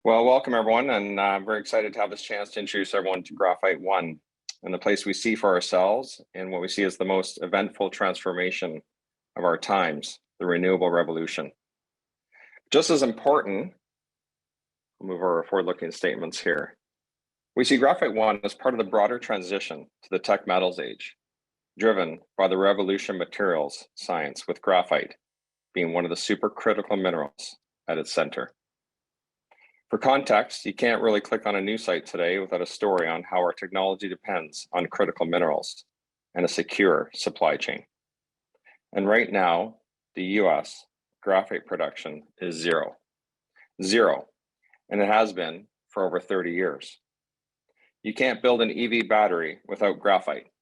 Well, welcome everyone, and I'm very excited to have this chance to introduce everyone to Graphite One and the place we see for ourselves and what we see as the most eventful transformation of our times, the renewable revolution. Just as important, we'll move our forward-looking statements here. We see Graphite One as part of the broader transition to the tech metals age, driven by the revolution materials science, with graphite being one of the supercritical minerals at its center. For context, you can't really click on a news site today without a story on how our technology depends on critical minerals and a secure supply chain. And right now, the US graphite production is zero, and it has been for over 30 years. You can't build an EV battery without graphite,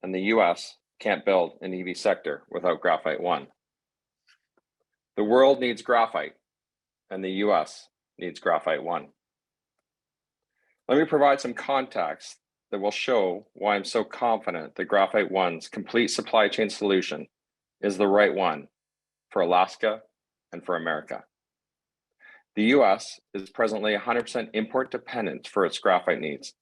and the US can't build an EV sector without Graphite One. The world needs graphite, and the US needs Graphite One. Let me provide some context that will show why I'm so confident that Graphite One's complete supply chain solution is the right one for Alaska and for America. The US is presently 100% import dependent for its graphite needs.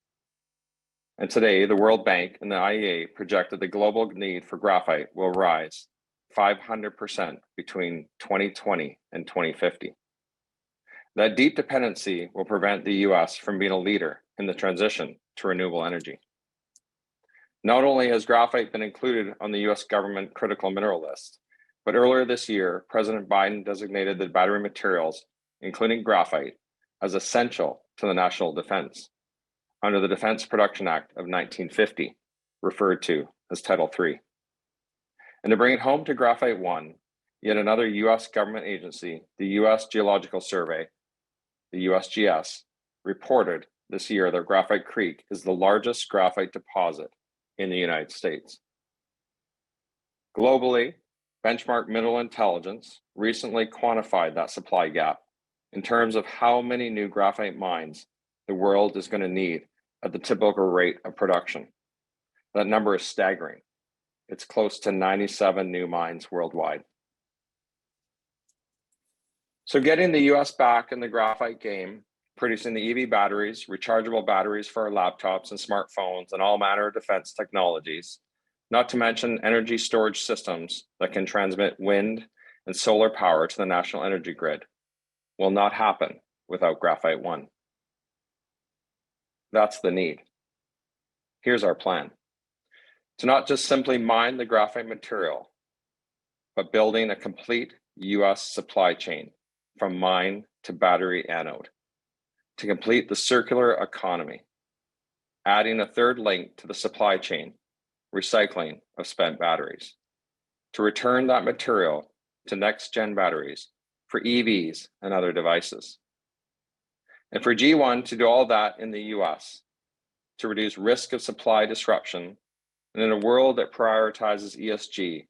And today, the World Bank and the IEA project that the global need for graphite will rise 500% between 2020 and 2050. That deep dependency will prevent the US from being a leader in the transition to renewable energy. Not only has graphite been included on the US government critical mineral list, but earlier this year, President Biden designated the battery materials, including graphite, as essential to the national defense under the Defense Production Act of 1950, referred to as Title III. And to bring it home to Graphite One, yet another US government agency, the US Geological Survey, the USGS, reported this year that Graphite Creek is the largest graphite deposit in the United States. Globally, Benchmark Mineral Intelligence recently quantified that supply gap in terms of how many new graphite mines the world is going to need at the typical rate of production. That number is staggering. It's close to 97 new mines worldwide. So getting the US back in the graphite game, producing the EV batteries, rechargeable batteries for our laptops and smartphones and all manner of defense technologies, not to mention energy storage systems that can transmit wind and solar power to the national energy grid, will not happen without Graphite One. That's the need. Here's our plan. To not just simply mine the graphite material, but building a complete US supply chain from mine to battery anode, to complete the circular economy, adding a third link to the supply chain, recycling of spent batteries, to return that material to next-gen batteries for EVs and other devices. And for G1 to do all that in the US, to reduce risk of supply disruption, and in a world that prioritizes ESG,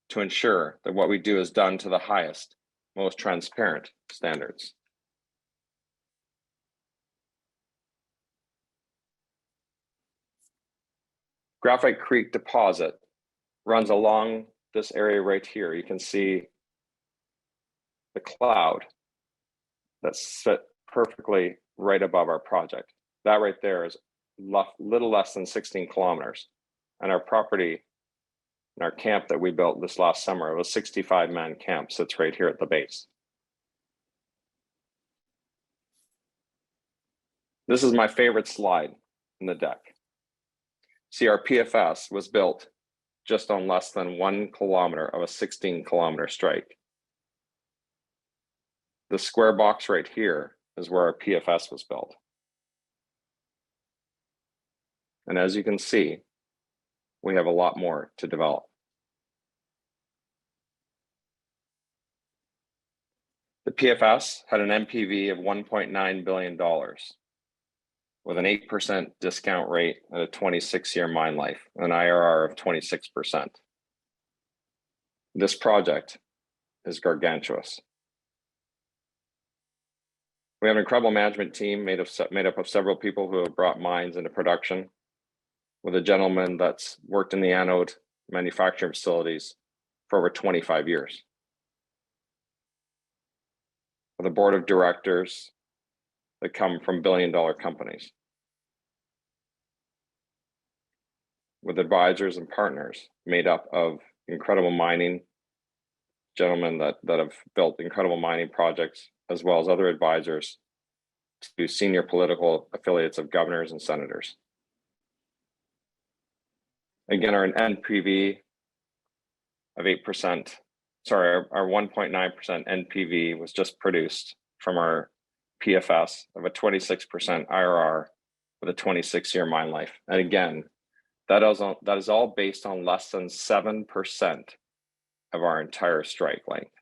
to ensure that what we do is done to the highest, most transparent standards. Graphite Creek deposit runs along this area right here. You can see the cloud that's set perfectly right above our project. That right there is little less than 16 kilometers. And our property, and our camp that we built this last summer, it was a 65-man camp, sits right here at the base. This is my favorite slide in the deck. See, our PFS was built just on less than 1 kilometer of a 16-kilometer strike. The square box right here is where our PFS was built. And as you can see, we have a lot more to develop. The PFS had an NPV of $1.9 billion with an 8% discount rate and a 26-year mine life, an IRR of 26%. This project is gargantuous. We have an incredible management team made up of several people who have brought mines into production, with a gentleman that's worked in the anode manufacturing facilities for over 25 years. With a board of directors that come from billion-dollar companies, with advisors and partners made up of incredible mining gentlemen that have built incredible mining projects, as well as other advisors to senior political affiliates of governors and senators. Again, our NPV of 8%, sorry, our 1.9% NPV was just produced from our PFS of a 26% IRR with a 26-year mine life. And again, that is all based on less than 7% of our entire strike length.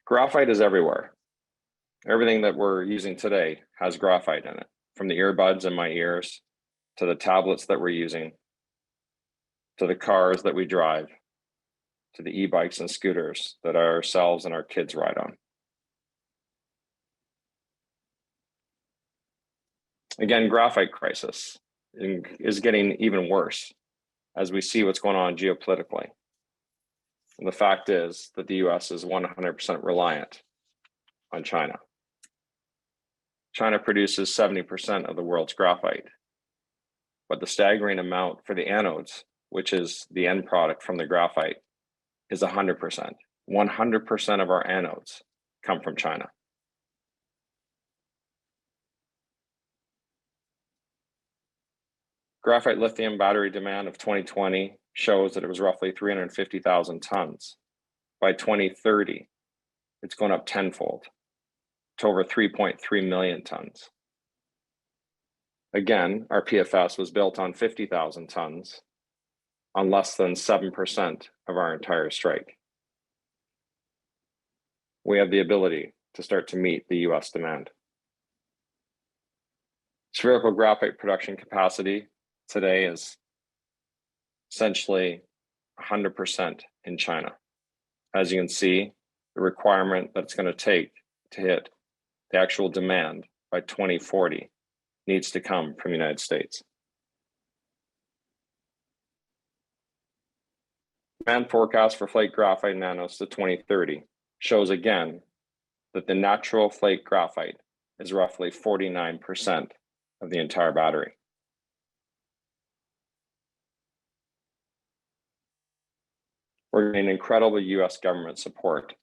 Graphite is everywhere. Everything that we're using today has graphite in it, from the earbuds in my ears, to the tablets that we're using, to the cars that we drive, to the e-bikes and scooters that ourselves and our kids ride on. Again, graphite crisis is getting even worse as we see what's going on geopolitically. And the fact is that the US is 100% reliant on China. China produces 70% of the world's graphite, but the staggering amount for the anodes, which is the end product from the graphite, is 100%. 100% of our anodes come from China. Graphite lithium battery demand of 2020 shows that it was roughly 350,000 tons. By 2030, it's going up tenfold to over 3.3 million tons. Again, our PFS was built on 50,000 tons on less than 7% of our entire strike. We have the ability to start to meet the US demand. Spherical graphite production capacity today is essentially 100% in China. As you can see, the requirement that it's going to take to hit the actual demand by 2040 needs to come from the United States. Demand forecast for flake graphite nanos to 2030 shows again that the natural flake graphite is roughly 49% of the entire battery. We're getting incredible US government support.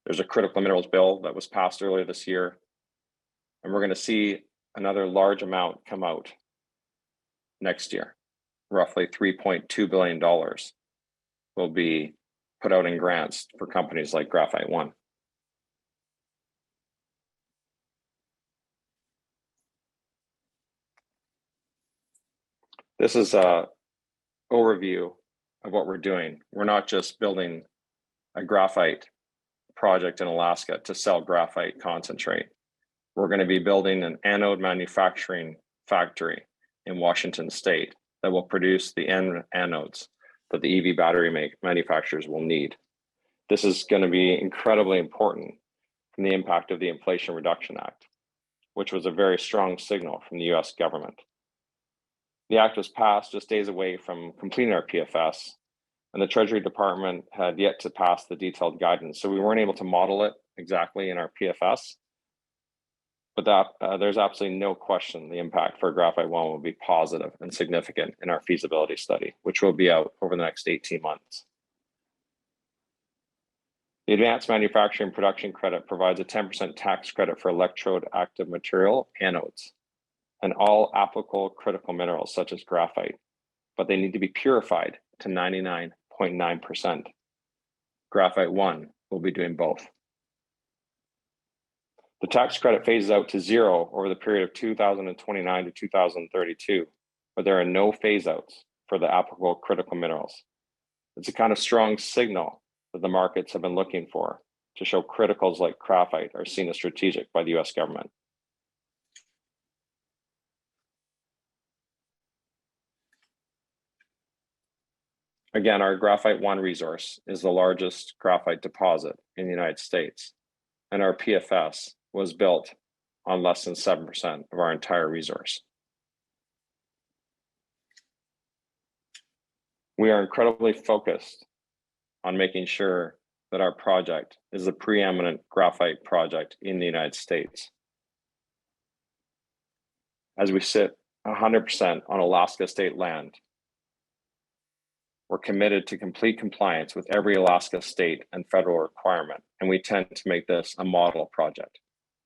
There's a critical minerals bill that was passed earlier this year, and we're going to see another large amount come out next year. Roughly $3.2 billion will be put out in grants for companies like Graphite One. This is an overview of what we're doing. We're not just building a graphite project in Alaska to sell graphite concentrate. We're going to be building an anode manufacturing factory in Washington State that will produce the end anodes that the EV battery manufacturers will need. This is going to be incredibly important from the impact of the Inflation Reduction Act, which was a very strong signal from the US government. The act was passed just days away from completing our PFS, and the Treasury Department had yet to pass the detailed guidance, so we weren't able to model it exactly in our PFS. But there's absolutely no question the impact for Graphite One will be positive and significant in our feasibility study, which will be out over the next 18 months. The Advanced Manufacturing Production Credit provides a 10% tax credit for electrode active material anodes and all applicable critical minerals such as graphite, but they need to be purified to 99.9%. Graphite One will be doing both. The tax credit phases out to zero over the period of 2029 to 2032, but there are no phase outs for the applicable critical minerals. It's a kind of strong signal that the markets have been looking for to show criticals like graphite are seen as strategic by the US government. Again, our Graphite One resource is the largest graphite deposit in the United States, and our PFS was built on less than 7% of our entire resource. We are incredibly focused on making sure that our project is the preeminent graphite project in the United States. As we sit 100% on Alaska state land, we're committed to complete compliance with every Alaska state and federal requirement, and we tend to make this a model project,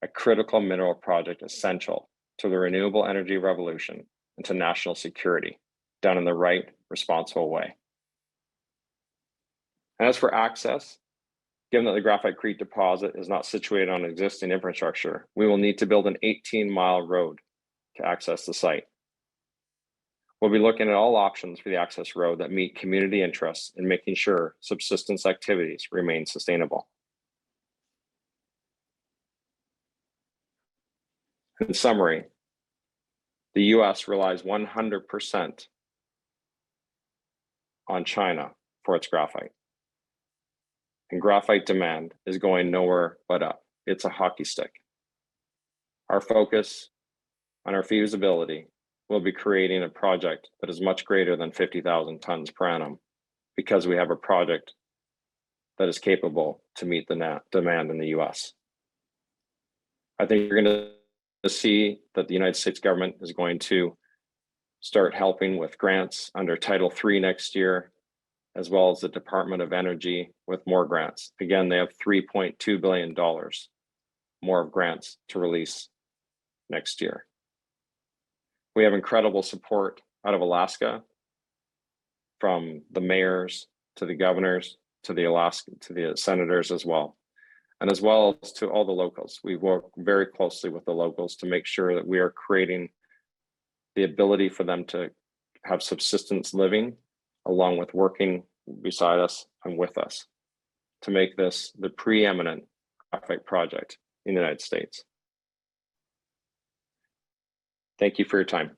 a critical mineral project essential to the renewable energy revolution and to national security, done in the right, responsible way. And as for access, given that the Graphite Creek deposit is not situated on existing infrastructure, we will need to build an 18-mile road to access the site. We'll be looking at all options for the access road that meet community interests in making sure subsistence activities remain sustainable. In summary, the US relies 100% on China for its graphite. And graphite demand is going nowhere but up. It's a hockey stick. Our focus on our feasibility will be creating a project that is much greater than 50,000 tons per annum, because we have a project that is capable to meet the demand in the US. I think you're going to see that the United States government is going to start helping with grants under Title III next year, as well as the Department of Energy with more grants. Again, they have $3.2 billion more of grants to release next year. We have incredible support out of Alaska, from the mayors to the governors to the senators as well. And as well as to all the locals. We work very closely with the locals to make sure that we are creating the ability for them to have subsistence living, along with working beside us and with us, to make this the preeminent graphite project in the United States. Thank you for your time.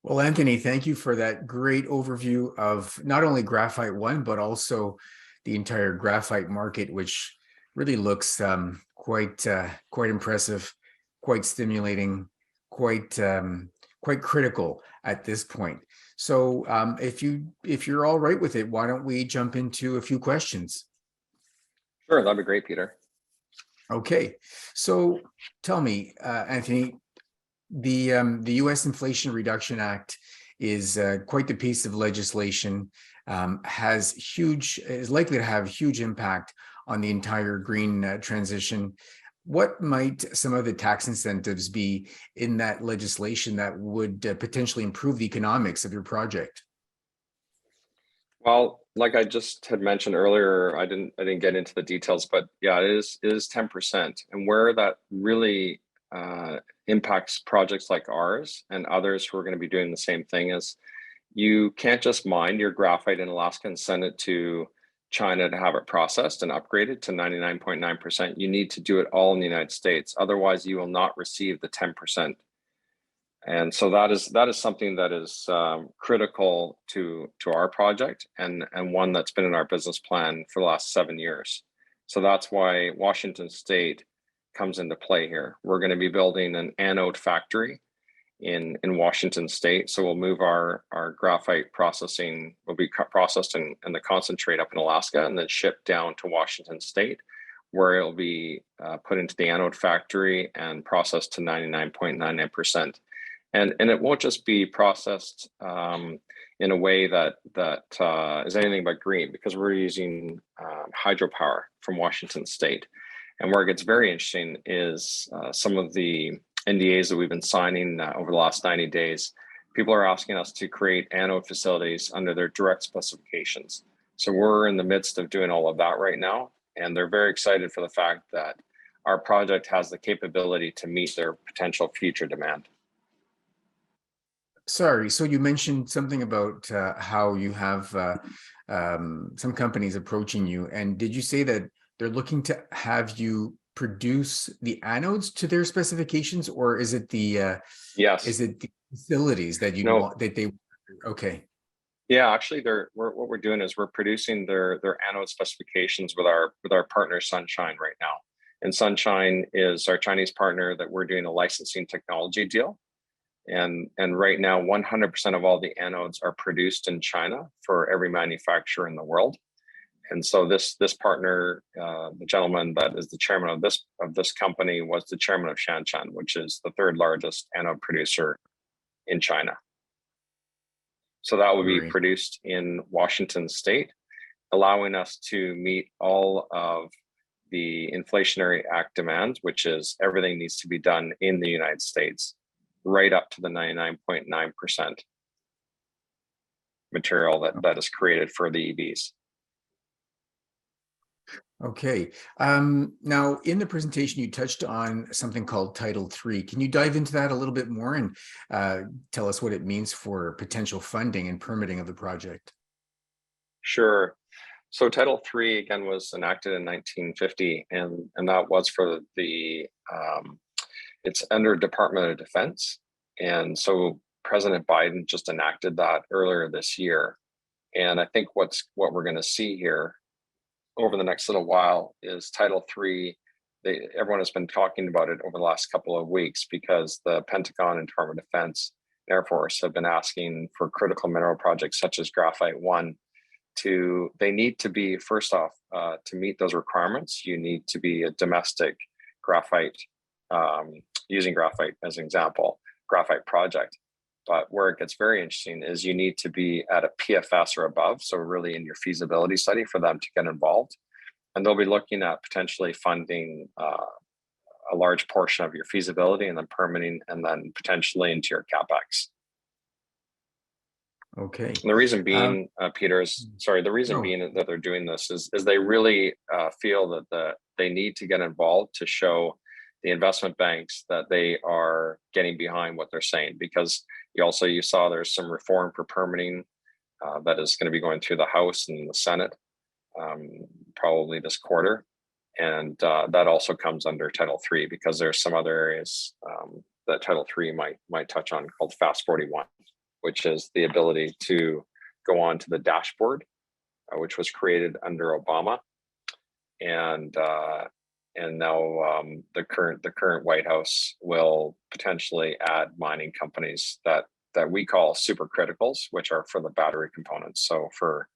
Well, Anthony, thank you for that great overview of not only Graphite One, but also the entire graphite market, which really looks quite impressive, quite stimulating, quite critical at this point. So if you're all right with it, why don't we jump into a few questions? Sure, that'd be great, Peter. Okay, so tell me, Anthony, the U.S. Inflation Reduction Act is quite the piece of legislation, is likely to have huge impact on the entire green transition. What might some of the tax incentives be in that legislation that would potentially improve the economics of your project? Well, like I just had mentioned earlier, I didn't get into the details, but yeah, it is 10%. And where that really impacts projects like ours and others who are going to be doing the same thing is, you can't just mine your graphite in Alaska and send it to China to have it processed and upgraded to 99.9%. You need to do it all in the United States. Otherwise, you will not receive the 10%. And so that is something that is critical to our project, and one that's been in our business plan for the last 7 years. So that's why Washington State comes into play here. We're going to be building an anode factory in Washington State. So we'll move our graphite processing, will be processed in the concentrate up in Alaska and then shipped down to Washington State, where it'll be put into the anode factory and processed to 99.99%. And it won't just be processed in a way that is anything but green, because we're using hydropower from Washington State. And where it gets very interesting is some of the NDAs that we've been signing over the last 90 days. People are asking us to create anode facilities under their direct specifications. So we're in the midst of doing all of that right now. And they're very excited for the fact that our project has the capability to meet their potential future demand. Sorry, so you mentioned something about how you have some companies approaching you, and did you say that they're looking to have you produce the anodes to their specifications, or is it the yes, is it the facilities that you want that they? Okay. Yeah, actually, what we're doing is we're producing their anode specifications with our partner Sunshine right now, and Sunshine is our Chinese partner that we're doing a licensing technology deal. And right now, 100% of all the anodes are produced in China for every manufacturer in the world. And so this partner, the gentleman that is the chairman of this company, was the chairman of Shanshan, which is the third largest anode producer in China. So that will be produced in Washington State, allowing us to meet all of the Inflationary Act demands, which is everything needs to be done in the United States, right up to the 99.9% material that is created for the EVs. Okay. Now, in the presentation, you touched on something called Title III. Can you dive into that a little bit more and tell us what it means for potential funding and permitting of the project? Sure. So Title III, again, was enacted in 1950, and that was for the, it's under Department of Defense. And so President Biden just enacted that earlier this year. And I think what we're going to see here over the next little while is Title III. Everyone has been talking about it over the last couple of weeks because the Pentagon and Department of Defense, Air Force have been asking for critical mineral projects such as Graphite One they need to be, first off, to meet those requirements, you need to be a domestic graphite, using graphite as an example, graphite project. But where it gets very interesting is you need to be at a PFS or above, so really in your feasibility study for them to get involved. And they'll be looking at potentially funding a large portion of your feasibility and then permitting and then potentially into your CapEx. Okay. And the reason being, Peter, the reason being that they're doing this is they really feel that they need to get involved to show the investment banks that they are getting behind what they're saying, because you saw there's some reform for permitting that is going to be going through the House and the Senate probably this quarter. And that also comes under Title III because there's some other areas that Title III might touch on called Fast 41, which is the ability to go on to the dashboard, which was created under Obama. And now the current White House will potentially add mining companies that we call supercriticals, which are for the battery components. So for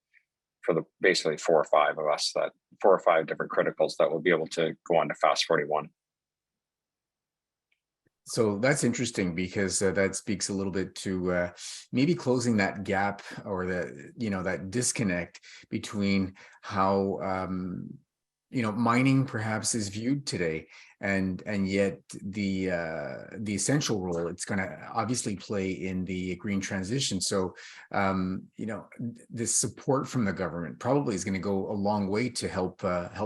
the basically 4 or 5 of us, that 4 or 5 different criticals that will be able to go on to Fast 41. So that's interesting because that speaks a little bit to maybe closing that gap or that disconnect between how mining perhaps is viewed today, and yet the essential role it's going to obviously play in the green transition. So this support from the government probably is going to go a long way to help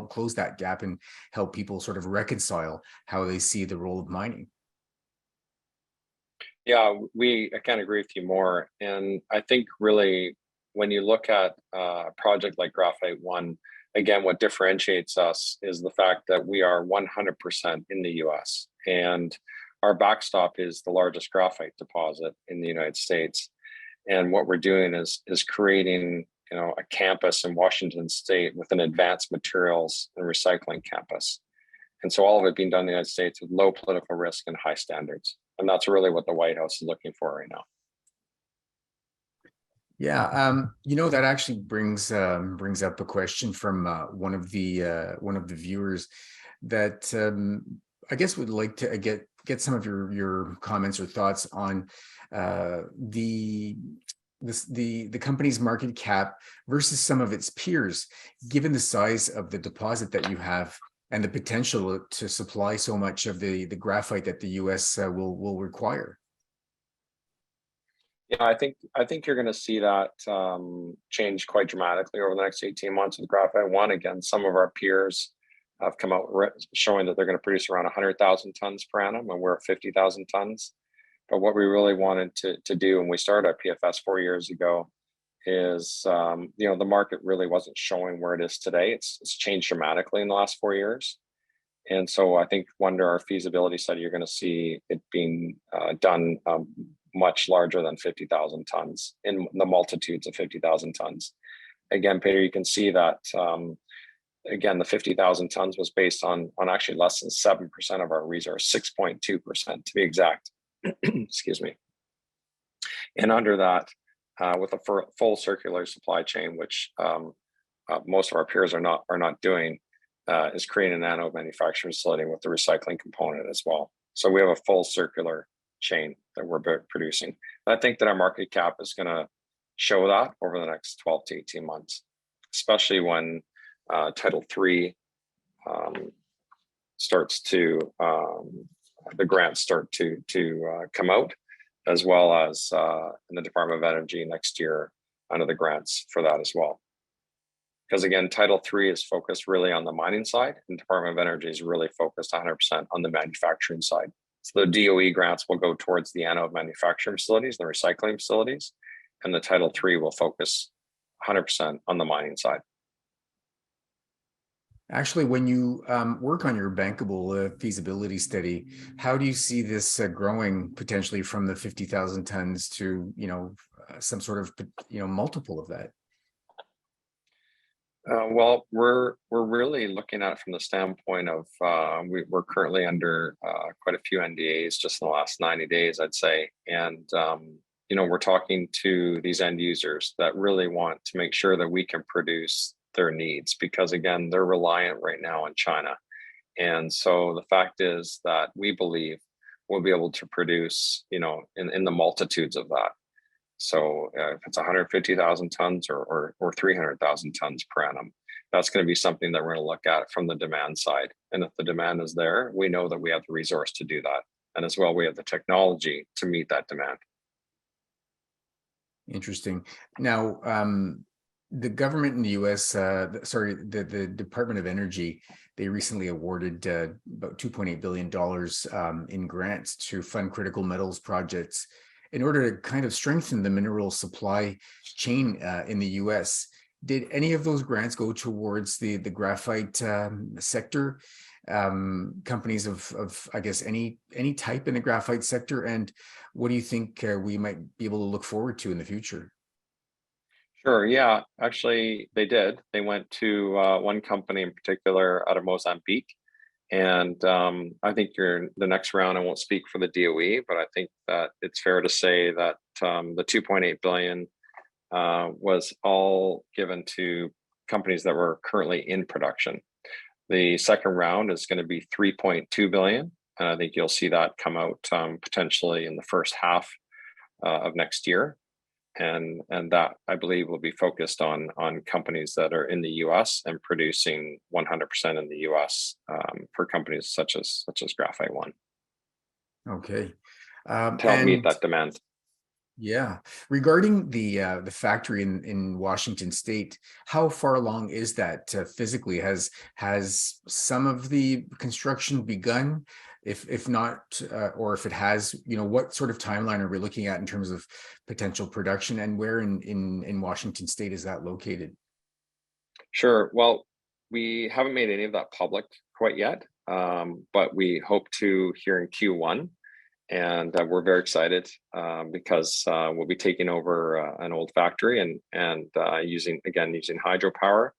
close that gap and help people sort of reconcile how they see the role of mining. Yeah, I can't agree with you more. And I think really when you look at a project like Graphite One, again, what differentiates us is the fact that we are 100% in the US, and our backstop is the largest graphite deposit in the United States. And what we're doing is creating a campus in Washington State with an advanced materials and recycling campus. And so all of it being done in the United States with low political risk and high standards. And that's really what the White House is looking for right now. Yeah, that actually brings up a question from one of the viewers that I guess would like to get some of your comments or thoughts on the company's market cap versus some of its peers, given the size of the deposit that you have and the potential to supply so much of the graphite that the US will require. Yeah, I think you're going to see that change quite dramatically over the next 18 months with Graphite One. Again, some of our peers have come out showing that they're going to produce around 100,000 tons per annum, and we're at 50,000 tons. But what we really wanted to do when we started our PFS 4 years ago is, the market really wasn't showing where it is today. It's changed dramatically in the last 4 years. And so I think under our feasibility study, you're going to see it being done much larger than 50,000 tons, in the multitudes of 50,000 tons. Again, Peter, you can see that, again, the 50,000 tons was based on actually less than 7% of our resource, 6.2% to be exact. Excuse me. And under that, with a full circular supply chain, which most of our peers are not doing, is creating an anode manufacturing facility with the recycling component as well. So we have a full circular chain that we're producing. And I think that our market cap is going to show that over the next 12 to 18 months, especially when Title III starts to, the grants start to come out, as well as in the Department of Energy next year under the grants for that as well. Because again, Title III is focused really on the mining side, and Department of Energy is really focused 100% on the manufacturing side. So the DOE grants will go towards the anode manufacturing facilities, the recycling facilities, and the Title III will focus 100% on the mining side. Actually, when you work on your bankable feasibility study, how do you see this growing potentially from the 50,000 tons to, some sort of, multiple of that? Well, we're really looking at it from the standpoint of we're currently under quite a few NDAs just in the last 90 days, I'd say. And, we're talking to these end users that really want to make sure that we can produce their needs, because again, they're reliant right now on China. And so the fact is that we believe we'll be able to produce, in the multitudes of that. So if it's 150,000 tons or 300,000 tons per annum, that's going to be something that we're going to look at from the demand side. And if the demand is there, we know that we have the resource to do that. And as well, we have the technology to meet that demand. Interesting. Now, the government in the US, the Department of Energy, they recently awarded about $2.8 billion in grants to fund critical metals projects in order to kind of strengthen the mineral supply chain in the US. Did any of those grants go towards the graphite sector? Companies of I guess any type in the graphite sector, and what do you think we might be able to look forward to in the future? Sure. Yeah, actually, they did. They went to one company in particular out of Mozambique. And I think the next round, I won't speak for the DOE, but I think that it's fair to say that the 2.8 billion was all given to companies that were currently in production. The second round is going to be 3.2 billion. And I think you'll see that come out potentially in the first half of next year. And that, I believe, will be focused on companies that are in the US and producing 100% in the US for companies such as Graphite One. Okay. To help meet that demand. Yeah. Regarding the factory in Washington State, how far along is that physically? Has some of the construction begun? If not, or if it has, what sort of timeline are we looking at in terms of potential production, and where in Washington State is that located? Sure. Well, we haven't made any of that public quite yet, but we hope to here in Q1. And we're very excited because we'll be taking over an old factory and using hydropower.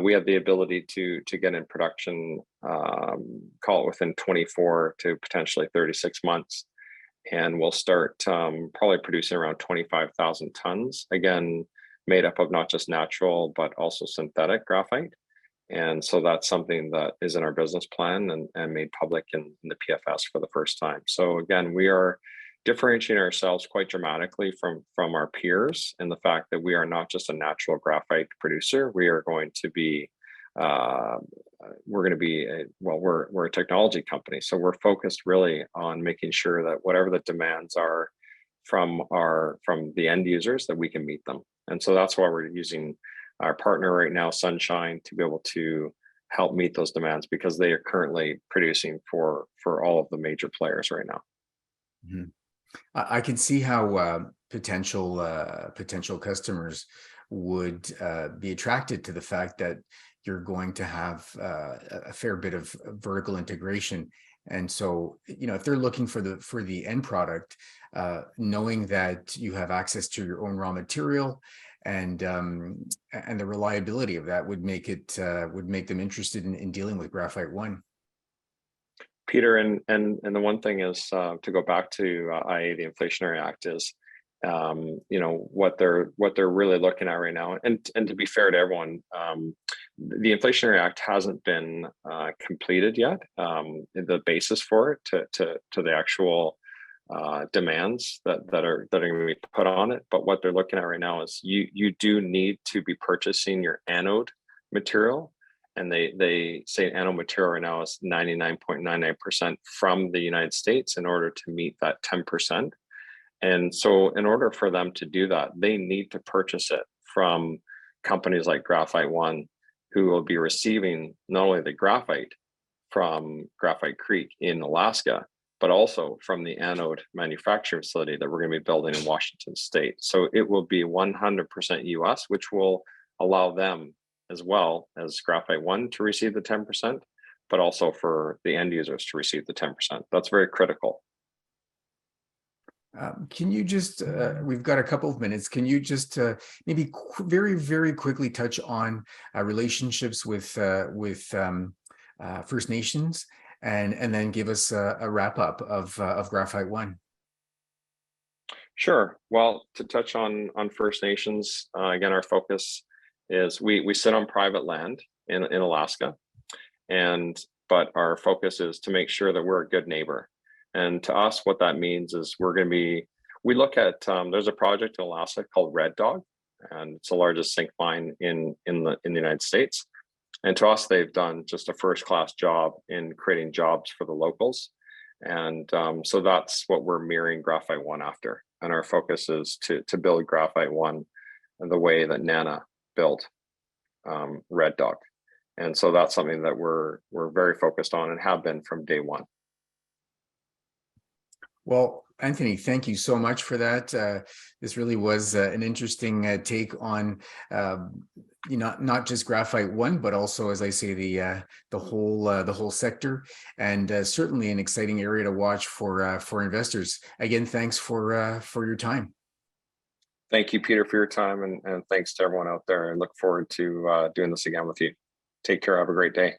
We have the ability to get in production, call it within 24 to potentially 36 months. And we'll start probably producing around 25,000 tons, again, made up of not just natural, but also synthetic graphite. And so that's something that is in our business plan and made public in the PFS for the first time. So again, we are differentiating ourselves quite dramatically from our peers in the fact that we are not just a natural graphite producer. We are going to be, we're a technology company. So we're focused really on making sure that whatever the demands are from the end users, that we can meet them. And so that's why we're using our partner right now, Sunshine, to be able to help meet those demands, because they are currently producing for all of the major players right now. Mm-hmm. I can see how potential customers would be attracted to the fact that you're going to have a fair bit of vertical integration. And so, if they're looking for the end product, knowing that you have access to your own raw material and the reliability of that would make them interested in dealing with Graphite One. Peter, and the one thing is to go back to IA, the Inflationary Act, is you know, what they're really looking at right now. And to be fair to everyone, the Inflationary Act hasn't been completed yet. The basis for it to the actual demands that are going to be put on it. But what they're looking at right now is you do need to be purchasing your anode material, and they say anode material right now is 99.99% from the United States in order to meet that 10%. And so in order for them to do that, they need to purchase it from companies like Graphite One, who will be receiving not only the graphite from Graphite Creek in Alaska, but also from the anode manufacturing facility that we're going to be building in Washington State. So it will be 100% US, which will allow them, as well as Graphite One, to receive the 10%, but also for the end users to receive the 10%. That's very critical. Can you just, we've got a couple of minutes, can you just maybe very, very quickly touch on relationships with First Nations, and then give us a wrap up of Graphite One? Sure. Well, to touch on First Nations, again, our focus is we sit on private land in Alaska, but our focus is to make sure that we're a good neighbor. And to us, what that means is we look at, there's a project in Alaska called Red Dog, and it's the largest zinc mine in the United States. And to us, they've done just a first-class job in creating jobs for the locals. And so that's what we're mirroring Graphite One after. And our focus is to build Graphite One the way that Nana built Red Dog. And so that's something that we're very focused on and have been from day one. Well, Anthony, thank you so much for that. This really was an interesting take on, not just Graphite One, but also, as I say, the whole sector, and certainly an exciting area to watch for investors. Again, thanks for your time. Thank you, Peter, for your time, and thanks to everyone out there. I look forward to doing this again with you. Take care. Have a great day.